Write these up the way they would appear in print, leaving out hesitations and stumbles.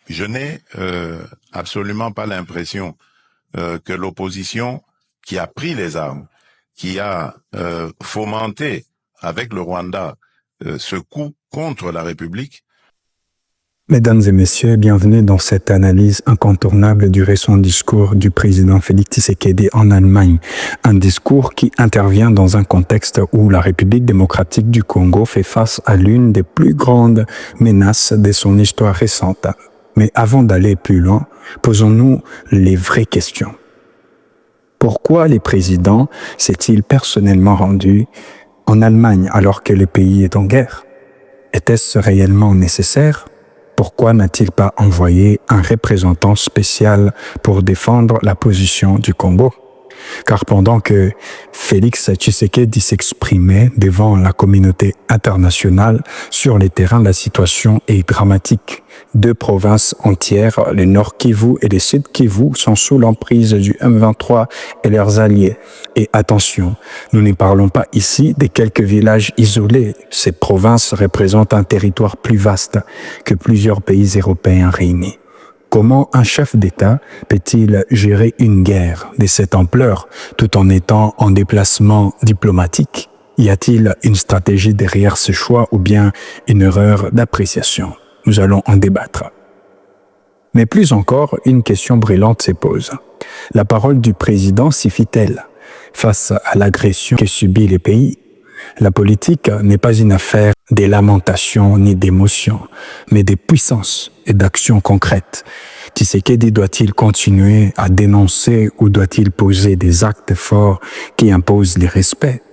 Je n'ai absolument pas l'impression que l'opposition qui a pris les armes, qui a fomenté avec le Rwanda ce coup contre la République. Mesdames et messieurs, bienvenue dans cette analyse incontournable du récent discours du président Félix Tshisekedi en Allemagne. Un discours qui intervient dans un contexte où la République démocratique du Congo fait face à l'une des plus grandes menaces de son histoire récente. Mais avant d'aller plus loin, posons-nous les vraies questions. Pourquoi le président s'est-il personnellement rendu en Allemagne alors que le pays est en guerre? Était-ce réellement nécessaire? Pourquoi n'a-t-il pas envoyé un représentant spécial pour défendre la position du Congo? Car pendant que Félix Tshisekedi s'exprimait devant la communauté internationale sur les terrains, la situation est dramatique. Deux provinces entières, le Nord Kivu et le Sud Kivu, sont sous l'emprise du M23 et leurs alliés. Et attention, nous ne parlons pas ici de quelques villages isolés. Ces provinces représentent un territoire plus vaste que plusieurs pays européens réunis. Comment un chef d'État peut-il gérer une guerre de cette ampleur tout en étant en déplacement diplomatique? Y a-t-il une stratégie derrière ce choix ou bien une erreur d'appréciation? Nous allons en débattre. Mais plus encore, une question brûlante se pose. La parole du président suffit-elle face à l'agression que subit le pays? La politique n'est pas une affaire des lamentations ni d'émotions, mais de puissance et d'actions concrètes. Tshisekedi doit-il continuer à dénoncer ou doit-il poser des actes forts qui imposent le respect?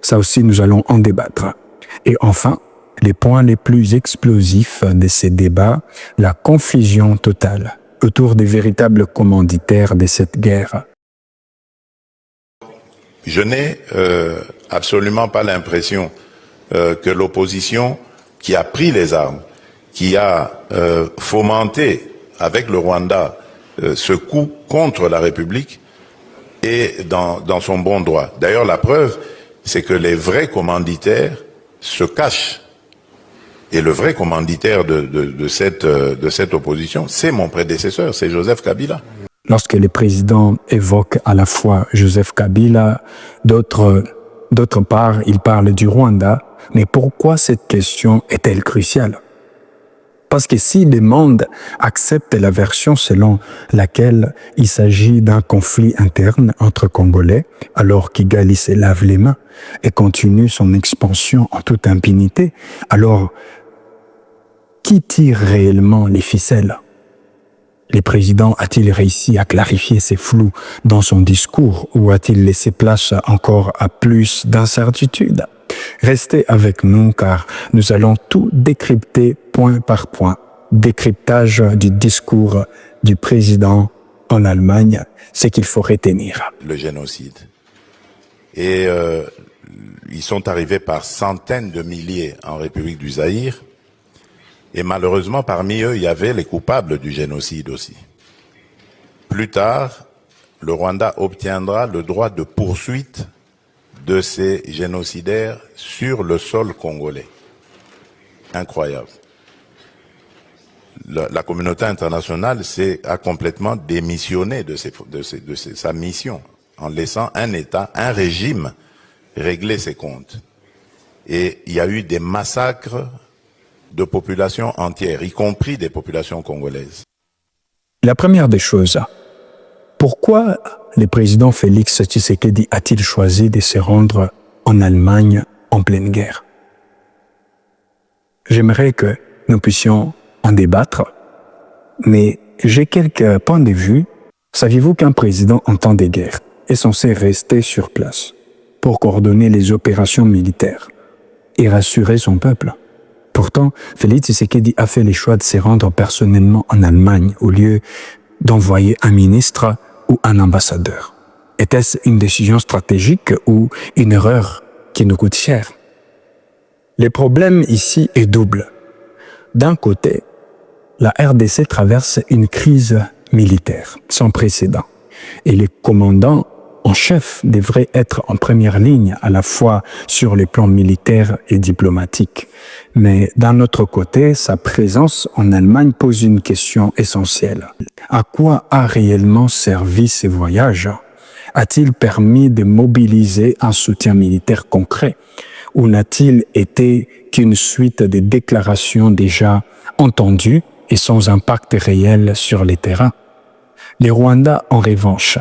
Ça aussi, nous allons en débattre. Et enfin, les points les plus explosifs de ces débats, la confusion totale autour des véritables commanditaires de cette guerre. Je n'ai absolument pas l'impression que l'opposition qui a pris les armes, qui a fomenté avec le Rwanda ce coup contre la République est dans son bon droit. D'ailleurs, la preuve, c'est que les vrais commanditaires se cachent. Et le vrai commanditaire de cette opposition, c'est mon prédécesseur, c'est Joseph Kabila. Lorsque le président évoque à la fois Joseph Kabila, d'autre part, il parle du Rwanda. Mais pourquoi cette question est-elle cruciale? Parce que si le monde accepte la version selon laquelle il s'agit d'un conflit interne entre Congolais, alors Kigali se lave les mains et continue son expansion en toute impunité, alors qui tire réellement les ficelles? Le président a-t-il réussi à clarifier ces flous dans son discours ou a-t-il laissé place encore à plus d'incertitudes? Restez avec nous car nous allons tout décrypter point par point. Décryptage du discours du président en Allemagne, ce qu'il faut retenir. Le génocide. Et ils sont arrivés par centaines de milliers en République du Zaïre. Et malheureusement, parmi eux, il y avait les coupables du génocide aussi. Plus tard, le Rwanda obtiendra le droit de poursuite de ces génocidaires sur le sol congolais. Incroyable. La communauté internationale a complètement démissionné de sa mission en laissant un État, un régime régler ses comptes. Et il y a eu des massacres de populations entières, y compris des populations congolaises. La première des choses, pourquoi le président Félix Tshisekedi a-t-il choisi de se rendre en Allemagne en pleine guerre? J'aimerais que nous puissions en débattre, mais j'ai quelques points de vue. Saviez-vous qu'un président en temps de guerre est censé rester sur place pour coordonner les opérations militaires et rassurer son peuple? Pourtant, Félix Tshisekedi a fait le choix de se rendre personnellement en Allemagne au lieu d'envoyer un ministre ou un ambassadeur. Était-ce une décision stratégique ou une erreur qui nous coûte cher? Le problème ici est double. D'un côté, la RDC traverse une crise militaire sans précédent et les commandants en chef devrait être en première ligne à la fois sur les plans militaires et diplomatiques. Mais d'un autre côté, sa présence en Allemagne pose une question essentielle. À quoi a réellement servi ces voyages? A-t-il permis de mobiliser un soutien militaire concret? Ou n'a-t-il été qu'une suite de déclarations déjà entendues et sans impact réel sur les terrains? Les Rwandais, en revanche,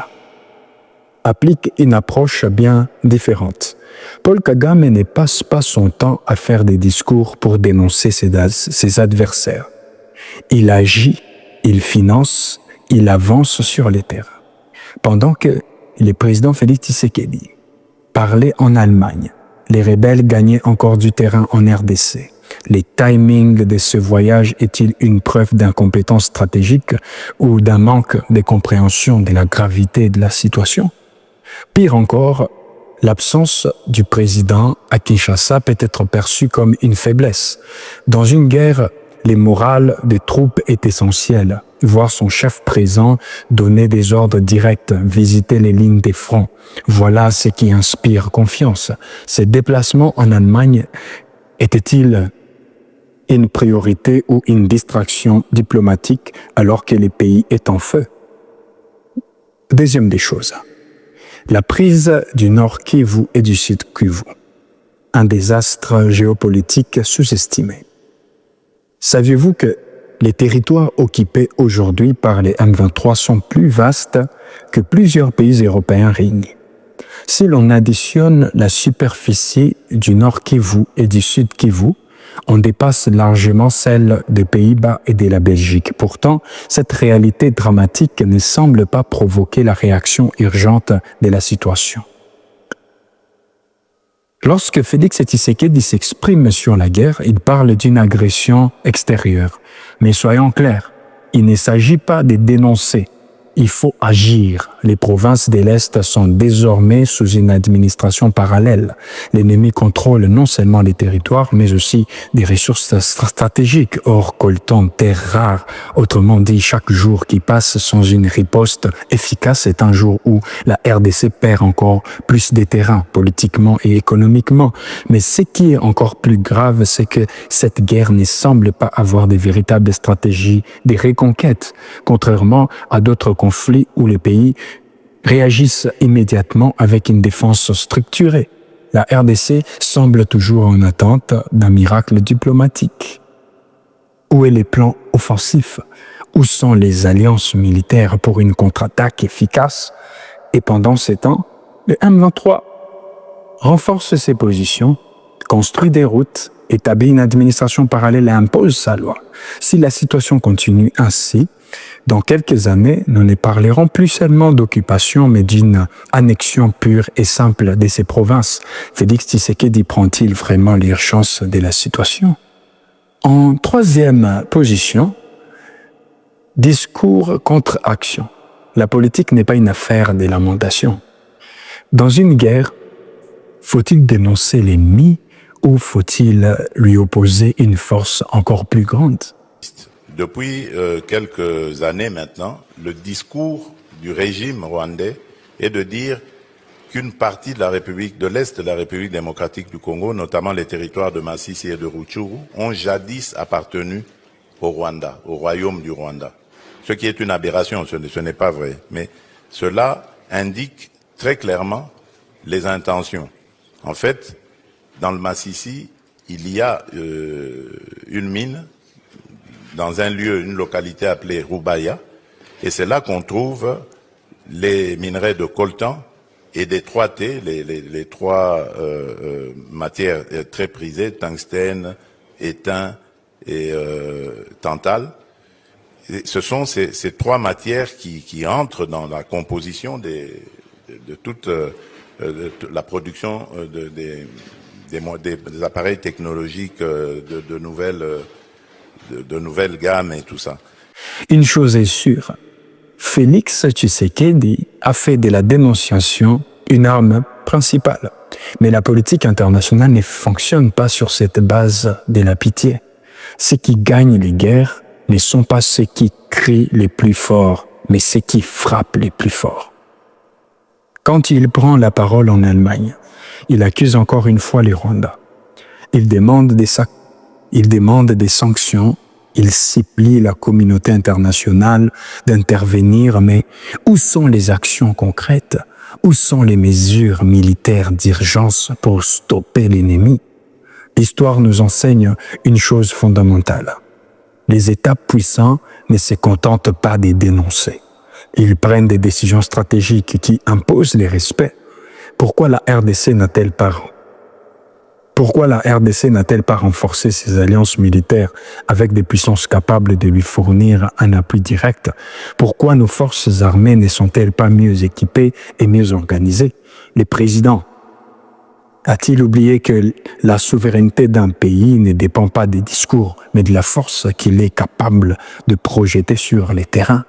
appliquent une approche bien différente. Paul Kagame ne passe pas son temps à faire des discours pour dénoncer ses adversaires. Il agit, il finance, il avance sur les terrains. Pendant que le président Félix Tshisekedi parlait en Allemagne, les rebelles gagnaient encore du terrain en RDC. Les timings de ce voyage est-il une preuve d'incompétence stratégique ou d'un manque de compréhension de la gravité de la situation? Pire encore, l'absence du président à Kinshasa peut être perçue comme une faiblesse. Dans une guerre, les morales des troupes est essentiel. Voir son chef présent, donner des ordres directs, visiter les lignes des fronts. Voilà ce qui inspire confiance. Ces déplacements en Allemagne étaient-ils une priorité ou une distraction diplomatique alors que le pays est en feu? Deuxième des choses, la prise du Nord Kivu et du Sud Kivu, un désastre géopolitique sous-estimé. Saviez-vous que les territoires occupés aujourd'hui par les M23 sont plus vastes que plusieurs pays européens réunis? Si l'on additionne la superficie du Nord Kivu et du Sud Kivu, on dépasse largement celle des Pays-Bas et de la Belgique. Pourtant, cette réalité dramatique ne semble pas provoquer la réaction urgente de la situation. Lorsque Félix Tshisekedi s'exprime sur la guerre, il parle d'une agression extérieure. Mais soyons clairs, il ne s'agit pas de dénoncer. Il faut agir. Les provinces de l'Est sont désormais sous une administration parallèle. L'ennemi contrôle non seulement les territoires, mais aussi des ressources stratégiques. Or, coltan terres rares, autrement dit, chaque jour qui passe sans une riposte efficace est un jour où la RDC perd encore plus de terrain, politiquement et économiquement. Mais ce qui est encore plus grave, c'est que cette guerre ne semble pas avoir de véritables stratégies de reconquête, contrairement à d'autres conflits où les pays réagissent immédiatement avec une défense structurée. La RDC semble toujours en attente d'un miracle diplomatique. Où est le plan offensif? Où sont les alliances militaires pour une contre-attaque efficace? Et pendant ces temps, le M23 renforce ses positions, construit des routes, établit une administration parallèle et impose sa loi. Si la situation continue ainsi, dans quelques années, nous ne parlerons plus seulement d'occupation, mais d'une annexion pure et simple de ces provinces. Félix Tshisekedi prend-il vraiment l'urgence de la situation? En troisième position, discours contre action. La politique n'est pas une affaire de lamentation. Dans une guerre, faut-il dénoncer l'ennemi ou faut-il lui opposer une force encore plus grande? Depuis quelques années maintenant, le discours du régime rwandais est de dire qu'une partie de la République de l'Est de la République démocratique du Congo, notamment les territoires de Masisi et de Rutshuru, ont jadis appartenu au Rwanda, au royaume du Rwanda. Ce qui est une aberration, ce n'est pas vrai. Mais cela indique très clairement les intentions. En fait, dans le Masisi, il y a une mine dans un lieu, une localité appelée Rubaya, et c'est là qu'on trouve les minerais de coltan et des 3T, les trois matières très prisées, tungstène, étain et tantale. Et ce sont ces trois matières qui entrent dans la composition de toute la production des appareils technologiques de nouvelles gammes et tout ça. Une chose est sûre, Félix Tshisekedi a fait de la dénonciation une arme principale. Mais la politique internationale ne fonctionne pas sur cette base de la pitié. Ceux qui gagnent les guerres ne sont pas ceux qui crient les plus forts, mais ceux qui frappent les plus forts. Quand il prend la parole en Allemagne, il accuse encore une fois les Rwandais. Il demande il demande des sanctions, il supplie la communauté internationale d'intervenir, mais où sont les actions concrètes? Où sont les mesures militaires d'urgence pour stopper l'ennemi? L'histoire nous enseigne une chose fondamentale. Les États puissants ne se contentent pas de dénoncer. Ils prennent des décisions stratégiques qui imposent le respect. Pourquoi la RDC n'a-t-elle pas renforcé ses alliances militaires avec des puissances capables de lui fournir un appui direct? Pourquoi nos forces armées ne sont-elles pas mieux équipées et mieux organisées? Le président a-t-il oublié que la souveraineté d'un pays ne dépend pas des discours, mais de la force qu'il est capable de projeter sur les terrains?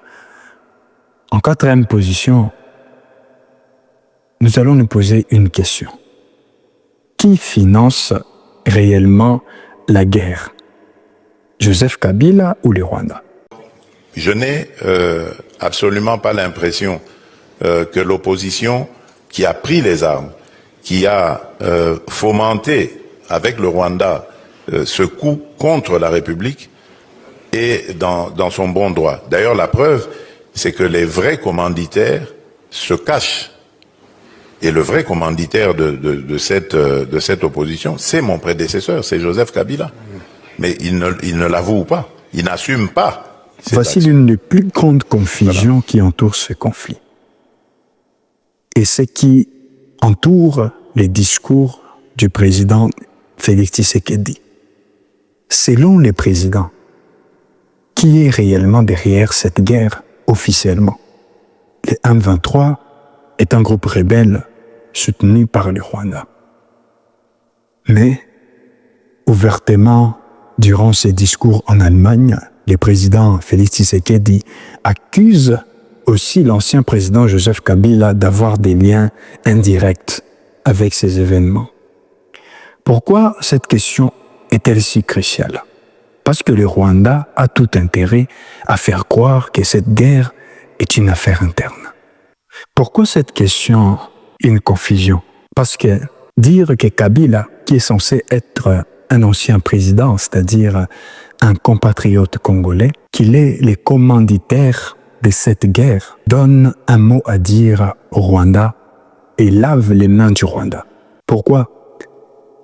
En quatrième position, nous allons nous poser une question. Qui finance réellement la guerre? Joseph Kabila ou le Rwanda? Je n'ai absolument pas l'impression que l'opposition qui a pris les armes, qui a fomenté avec le Rwanda ce coup contre la République est dans son bon droit. D'ailleurs, la preuve, c'est que les vrais commanditaires se cachent. Et le vrai commanditaire de cette opposition, c'est mon prédécesseur, c'est Joseph Kabila. Mais il ne l'avoue pas, il n'assume pas. Voici l'une des plus grandes confusions qui entourent ce conflit. Et ce qui entoure les discours du président Félix Tshisekedi. Selon les présidents, qui est réellement derrière cette guerre officiellement? Le M23 est un groupe rebelle soutenu par le Rwanda. Mais, ouvertement, durant ses discours en Allemagne, le président Félix Tshisekedi accuse aussi l'ancien président Joseph Kabila d'avoir des liens indirects avec ces événements. Pourquoi cette question est-elle si cruciale? Parce que le Rwanda a tout intérêt à faire croire que cette guerre est une affaire interne. Pourquoi cette question est une confusion? Parce que dire que Kabila, qui est censé être un ancien président, c'est-à-dire un compatriote congolais, qu'il est le commanditaire de cette guerre, donne un mot à dire au Rwanda et lave les mains du Rwanda. Pourquoi?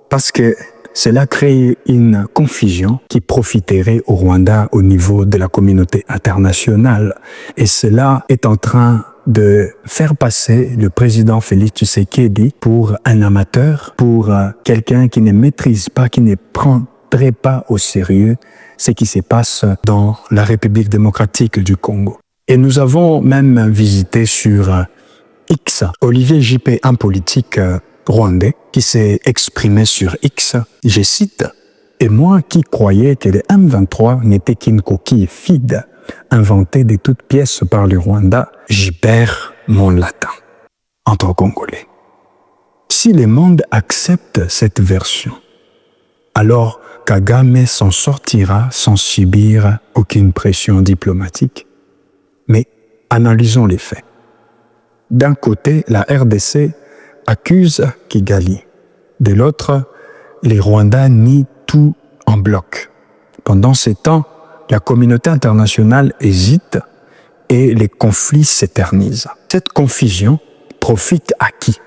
Parce que cela crée une confusion qui profiterait au Rwanda au niveau de la communauté internationale. Et cela est en train de faire passer le président Félix Tshisekedi pour un amateur, pour quelqu'un qui ne maîtrise pas, qui ne prendrait pas au sérieux ce qui se passe dans la République démocratique du Congo. Et nous avons même visité sur X Olivier Juppé, un politique rwandais, qui s'est exprimé sur X, je cite, « Et moi qui croyais que le M23 n'était qu'une coquille vide, inventée de toutes pièces par le Rwanda, j'y perds mon latin. » Entre Congolais. Si le monde accepte cette version, alors Kagame s'en sortira sans subir aucune pression diplomatique. Mais analysons les faits. D'un côté, la RDC accuse Kigali. De l'autre, les Rwandais nient tout en bloc. Pendant ces temps, la communauté internationale hésite et les conflits s'éternisent. Cette confusion profite à qui?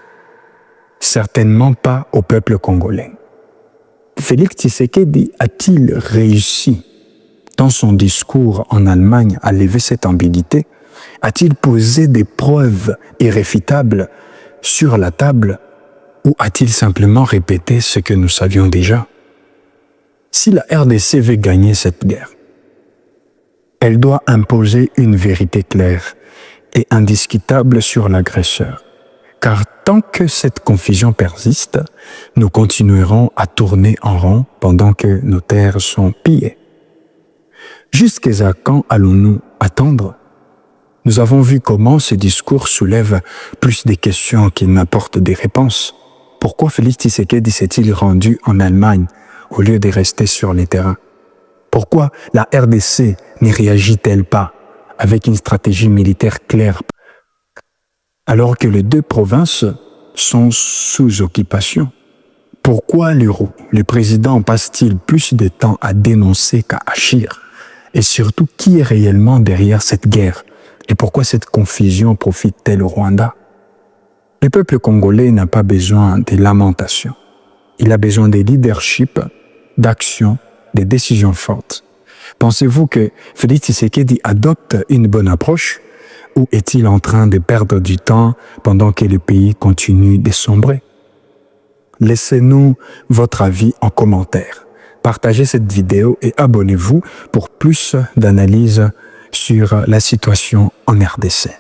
Certainement pas au peuple congolais. Félix Tshisekedi a-t-il réussi dans son discours en Allemagne à lever cette ambiguïté? A-t-il posé des preuves irréfutables sur la table ou a-t-il simplement répété ce que nous savions déjà? Si la RDC veut gagner cette guerre, elle doit imposer une vérité claire et indiscutable sur l'agresseur. Car tant que cette confusion persiste, nous continuerons à tourner en rond pendant que nos terres sont pillées. Jusqu'à quand allons-nous attendre? Nous avons vu comment ce discours soulève plus de questions qu'il n'apporte des réponses. Pourquoi Félix Tshisekedi s'est-il rendu en Allemagne au lieu de rester sur les terrains? Pourquoi la RDC n'y réagit-elle pas avec une stratégie militaire claire alors que les deux provinces sont sous occupation? Pourquoi le président passe-t-il plus de temps à dénoncer qu'à agir? Et surtout, qui est réellement derrière cette guerre? Et pourquoi cette confusion profite-t-elle au Rwanda? Le peuple congolais n'a pas besoin de lamentations. Il a besoin de leadership, d'action, de décisions fortes. Pensez-vous que Félix Tshisekedi adopte une bonne approche ou est-il en train de perdre du temps pendant que le pays continue de sombrer? Laissez-nous votre avis en commentaire. Partagez cette vidéo et abonnez-vous pour plus d'analyses sur la situation en RDC.